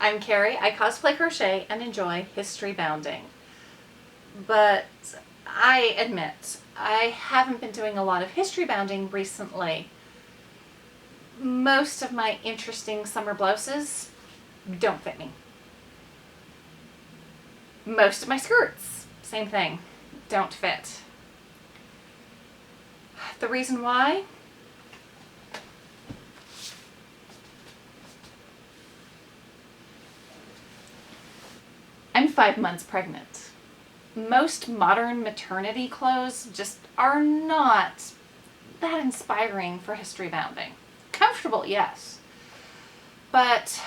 I'm Carrie. I cosplay, crochet, and enjoy history bounding. But I admit, I haven't been doing a lot of history bounding recently. Most of my interesting summer blouses don't fit me. Most of my skirts, same thing, don't fit. The reason why? I'm 5 months pregnant. Most modern maternity clothes just are not that inspiring for history bounding. Comfortable, yes, but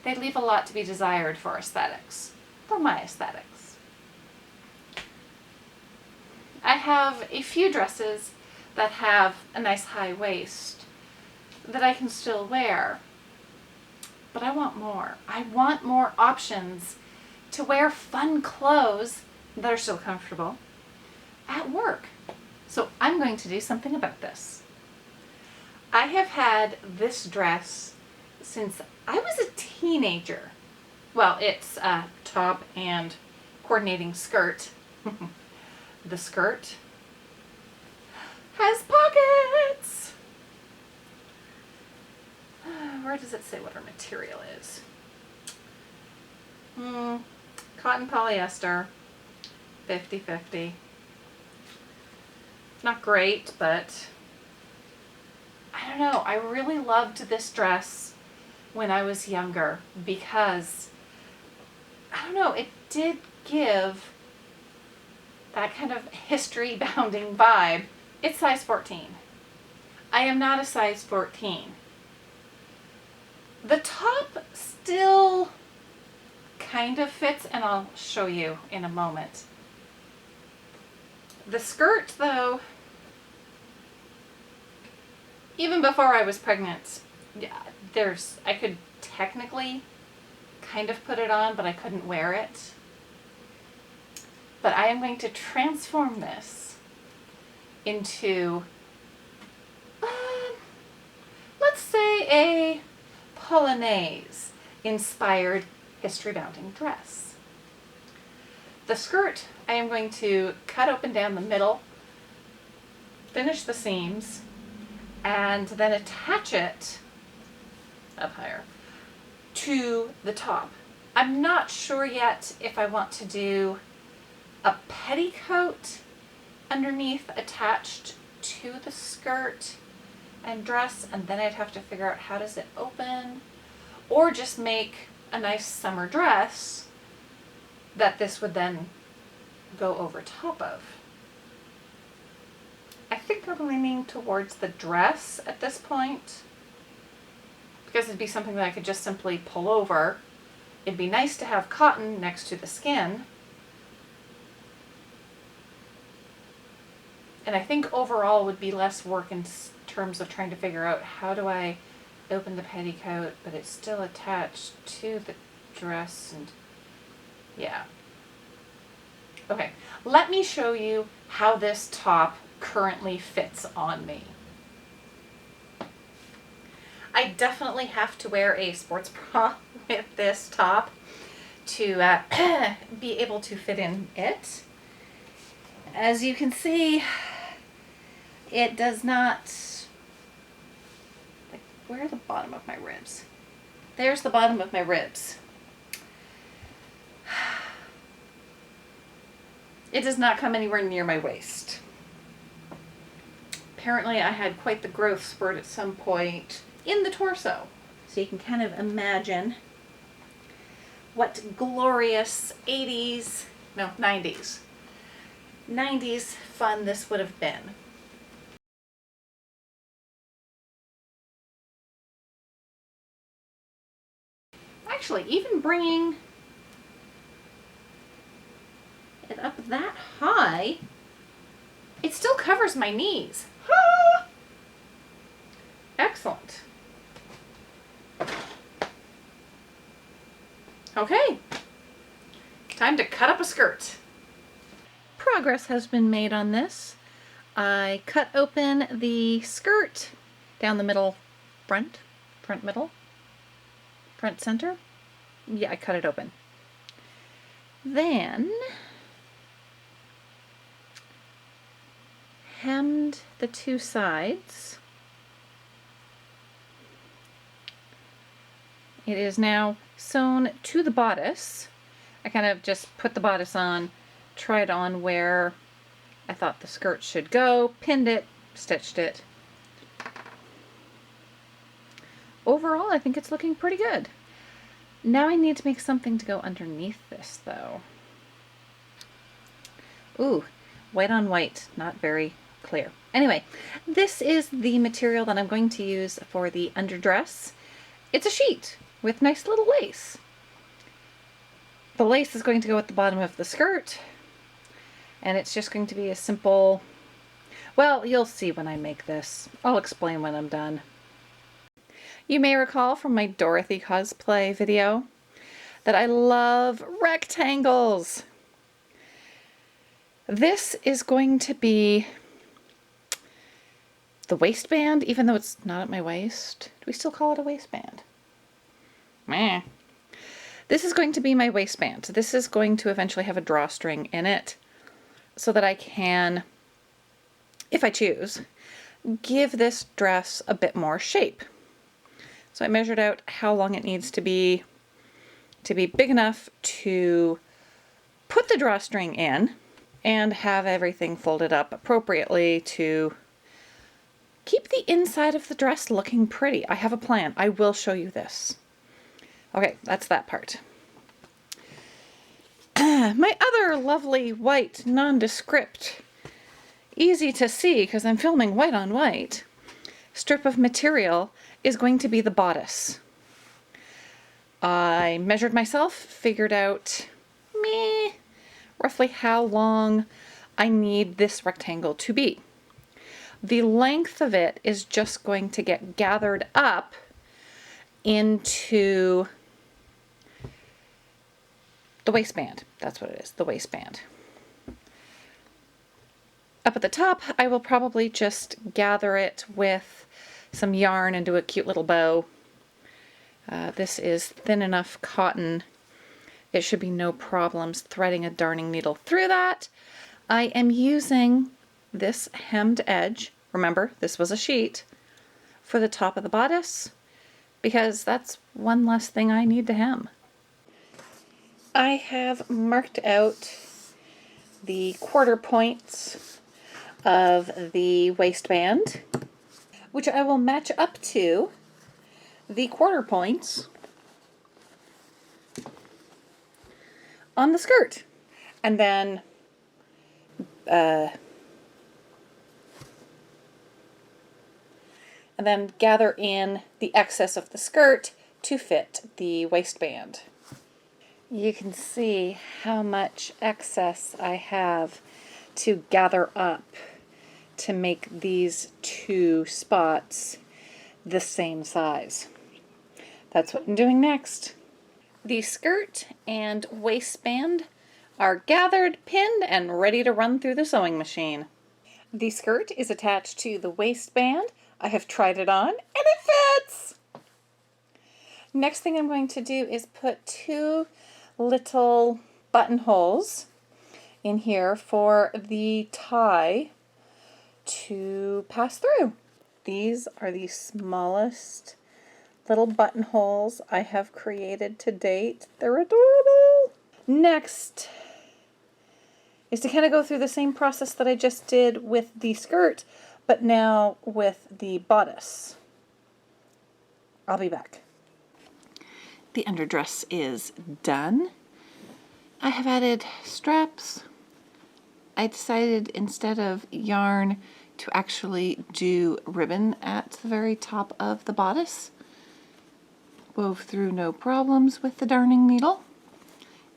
they leave a lot to be desired for aesthetics, for my aesthetics. I have a few dresses that have a nice high waist that I can still wear, but I want more. I want more options to wear fun clothes that are still comfortable at work. So I'm going to do something about this. I have had this dress since I was a teenager. Well, it's a top and coordinating skirt. The skirt has pockets. Where does it say what her material is? Cotton polyester, 50-50. Not great, but I don't know. I really loved this dress when I was younger because, I don't know, it did give that kind of history bounding vibe. It's size 14. I am not a size 14. The top still kind of fits, and I'll show you in a moment. The skirt, though, even before I was pregnant, I could technically kind of put it on, but I couldn't wear it. But I am going to transform this into, let's say, a Polonaise Inspired History Bounding dress. The skirt, I am going to cut open down the middle, finish the seams, and then attach it up higher to the top. I'm not sure yet if I want to do a petticoat underneath attached to the skirt and dress, and then I'd have to figure out how does it open, or just make a nice summer dress that this would then go over top of. I think I'm leaning towards the dress at this point because it'd be something that I could just simply pull over. It'd be nice to have cotton next to the skin. And I think overall would be less work in terms of trying to figure out how do I open the petticoat, but it's still attached to the dress, and yeah. Okay, let me show you how this top currently fits on me. I definitely have to wear a sports bra with this top to be able to fit in it. As you can see, it does not, like, where are the bottom of my ribs? There's the bottom of my ribs. It does not come anywhere near my waist. Apparently I had quite the growth spurt at some point in the torso. So you can kind of imagine what glorious 90s fun this would have been. Actually, even bringing it up that high, it still covers my knees. Ah! Excellent. Okay, time to cut up a skirt. Progress has been made on this. I cut open the skirt down the middle, front middle, front center. Yeah, I cut it open. Then hemmed the two sides. It is now sewn to the bodice. I kind of just put the bodice on, tried on where I thought the skirt should go, pinned it, stitched it. Overall, I think it's looking pretty good. Now I need to make something to go underneath this though. Ooh, white on white, not very clear. Anyway, this is the material that I'm going to use for the underdress. It's a sheet with nice little lace. The lace is going to go at the bottom of the skirt, and it's just going to be a simple, well, you'll see when I make this. I'll explain when I'm done. You may recall from my Dorothy cosplay video that I love rectangles. This is going to be the waistband, even though it's not at my waist. Do we still call it a waistband? Meh. This is going to be my waistband. This is going to eventually have a drawstring in it so that I can, if I choose, give this dress a bit more shape. So I measured out how long it needs to be big enough to put the drawstring in and have everything folded up appropriately to keep the inside of the dress looking pretty. I have a plan. I will show you this. Okay, that's that part. My other lovely white nondescript, easy to see because I'm filming white on white, strip of material is going to be the bodice. I measured myself, figured out roughly how long I need this rectangle to be. The length of it is just going to get gathered up into the waistband. That's what it is, the waistband. Up at the top, I will probably just gather it with some yarn and do a cute little bow. This is thin enough cotton. It should be no problems threading a darning needle through that. I am using this hemmed edge, remember this was a sheet, for the top of the bodice because that's one less thing I need to hem. I have marked out the quarter points of the waistband, which I will match up to the quarter points on the skirt, and then gather in the excess of the skirt to fit the waistband. You can see how much excess I have to gather up to make these two spots the same size. That's what I'm doing next. The skirt and waistband are gathered, pinned, and ready to run through the sewing machine. The skirt is attached to the waistband. I have tried it on and it fits! Next thing I'm going to do is put two little buttonholes in here for the tie to pass through. These are the smallest little buttonholes I have created to date. They're adorable. Next is to kind of go through the same process that I just did with the skirt, but now with the bodice. I'll be back. The underdress is done. I have added straps. I decided instead of yarn to actually do ribbon at the very top of the bodice. Wove through no problems with the darning needle.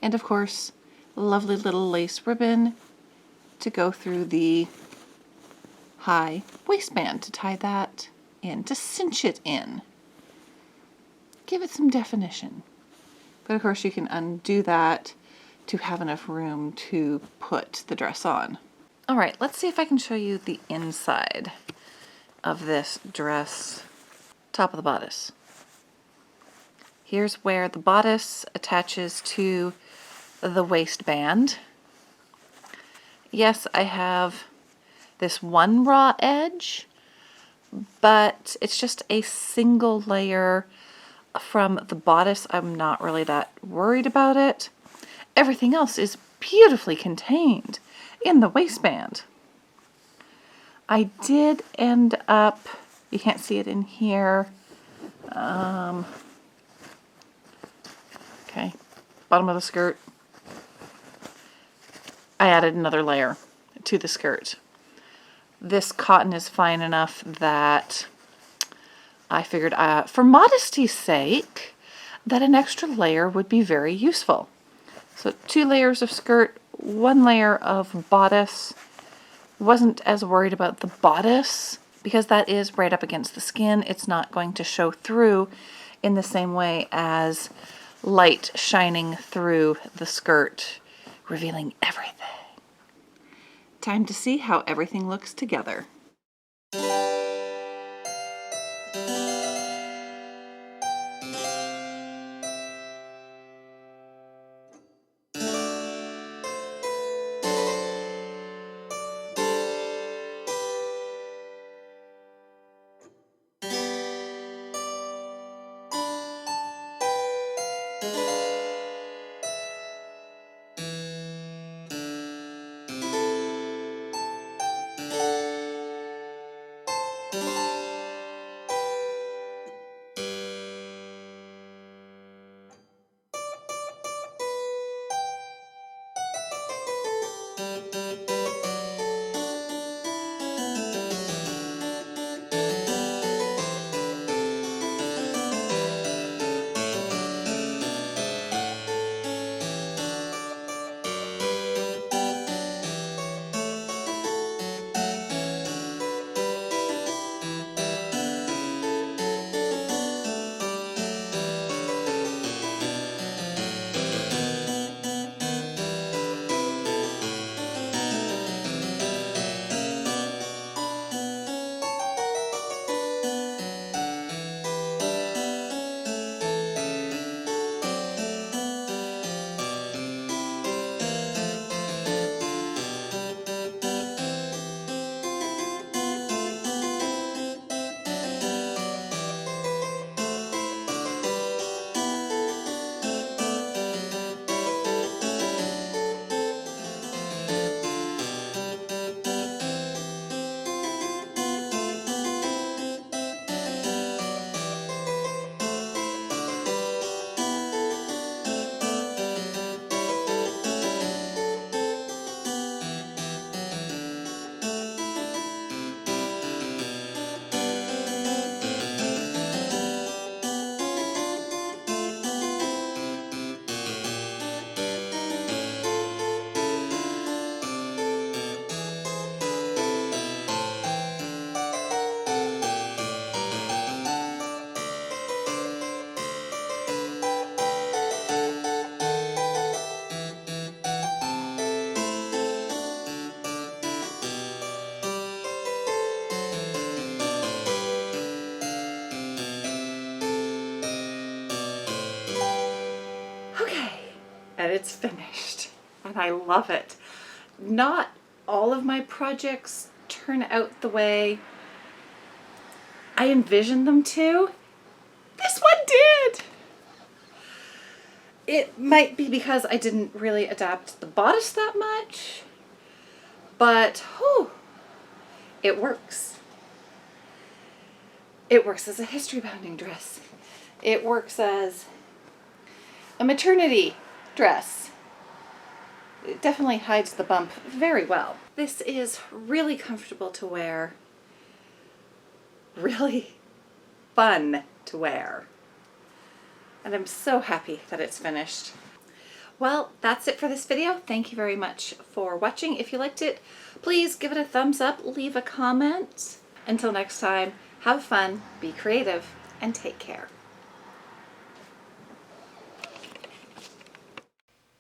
And of course, lovely little lace ribbon to go through the high waistband to tie that in, to cinch it in. Give it some definition. But of course you can undo that to have enough room to put the dress on. All right, let's see if I can show you the inside of this dress, top of the bodice. Here's where the bodice attaches to the waistband. Yes, I have this one raw edge, but it's just a single layer from the bodice. I'm not really that worried about it. Everything else is beautifully contained in the waistband. I did end up, you can't see it in here, okay, bottom of the skirt, I added another layer to the skirt. This cotton is fine enough that I figured for modesty's sake that an extra layer would be very useful. So 2 layers of skirt, 1 layer of bodice. Wasn't as worried about the bodice because that is right up against the skin. It's not going to show through in the same way as light shining through the skirt, revealing everything. Time to see how everything looks together. And it's finished, and I love it. Not all of my projects turn out the way I envisioned them to. This one did! It might be because I didn't really adapt the bodice that much, but whew, it works. It works as a history-bounding dress. It works as a maternity dress. It definitely hides the bump very well. This is really comfortable to wear, really fun to wear, and I'm so happy that it's finished. Well, that's it for this video. Thank you very much for watching. If you liked it, please give it a thumbs up, leave a comment. Until next time, have fun, be creative, and take care.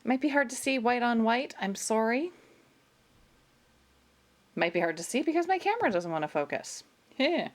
Might be hard to see white on white. I'm sorry. Might be hard to see because my camera doesn't want to focus. Yeah.